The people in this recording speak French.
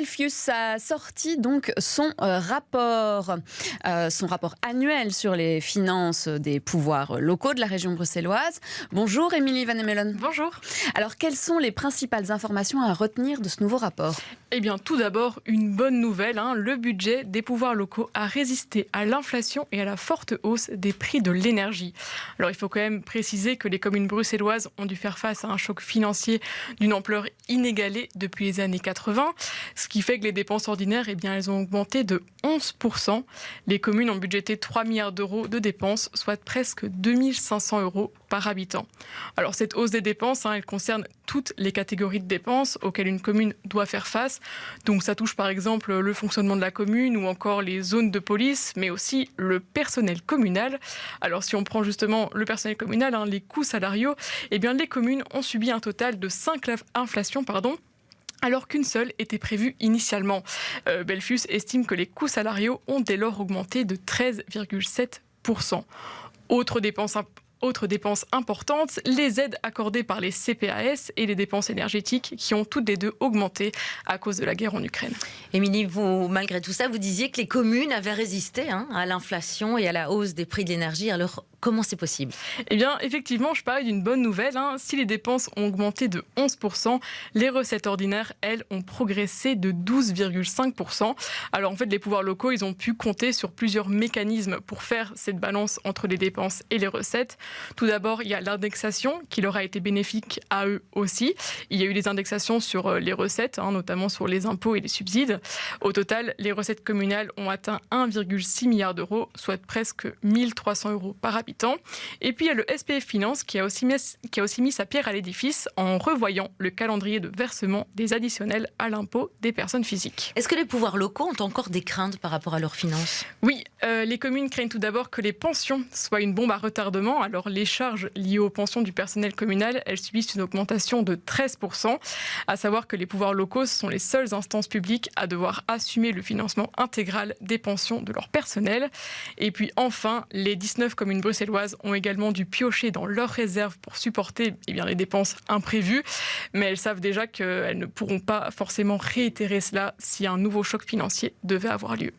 Belfius a sorti donc son rapport annuel sur les finances des pouvoirs locaux de la région bruxelloise. Bonjour Émilie Van Hemelen. Bonjour. Alors quelles sont les principales informations à retenir de ce nouveau rapport ? Eh bien, tout d'abord, une bonne nouvelle. Le budget des pouvoirs locaux a résisté à l'inflation et à la forte hausse des prix de l'énergie. Alors, il faut quand même préciser que les communes bruxelloises ont dû faire face à un choc financier d'une ampleur inégalée depuis les années 80, ce qui fait que les dépenses ordinaires, elles ont augmenté de 11%. Les communes ont budgété 3 milliards d'euros de dépenses, soit presque 2500 euros par habitant. Alors, cette hausse des dépenses, elle concerne toutes les catégories de dépenses auxquelles une commune doit faire face. Donc ça touche par exemple le fonctionnement de la commune ou encore les zones de police, mais aussi le personnel communal. Alors si on prend justement le personnel communal, les coûts salariaux, les communes ont subi un total de 5 inflations, alors qu'une seule était prévue initialement. Belfius estime que les coûts salariaux ont dès lors augmenté de 13,7%. Autre dépense importante, les aides accordées par les CPAS et les dépenses énergétiques qui ont toutes les deux augmenté à cause de la guerre en Ukraine. Émilie, vous, malgré tout ça, vous disiez que les communes avaient résisté à l'inflation et à la hausse des prix de l'énergie. Alors, comment c'est possible ? Eh bien, effectivement, je parlais d'une bonne nouvelle. Si les dépenses ont augmenté de 11%, les recettes ordinaires, elles, ont progressé de 12,5%. Alors, en fait, les pouvoirs locaux, ils ont pu compter sur plusieurs mécanismes pour faire cette balance entre les dépenses et les recettes. Tout d'abord, il y a l'indexation qui leur a été bénéfique à eux aussi. Il y a eu des indexations sur les recettes, notamment sur les impôts et les subsides. Au total, les recettes communales ont atteint 1,6 milliard d'euros, soit presque 1300 euros par habitant. Et puis, il y a le SPF Finance qui a aussi mis sa pierre à l'édifice en revoyant le calendrier de versement des additionnels à l'impôt des personnes physiques. Est-ce que les pouvoirs locaux ont encore des craintes par rapport à leurs finances ? Oui, les communes craignent tout d'abord que les pensions soient une bombe à retardement. Alors, les charges liées aux pensions du personnel communal, elles subissent une augmentation de 13%. À savoir que les pouvoirs locaux sont les seules instances publiques à devoir assumer le financement intégral des pensions de leur personnel. Et puis enfin, les 19 communes bruxelloises ont également dû piocher dans leurs réserves pour supporter les dépenses imprévues. Mais elles savent déjà qu'elles ne pourront pas forcément réitérer cela si un nouveau choc financier devait avoir lieu.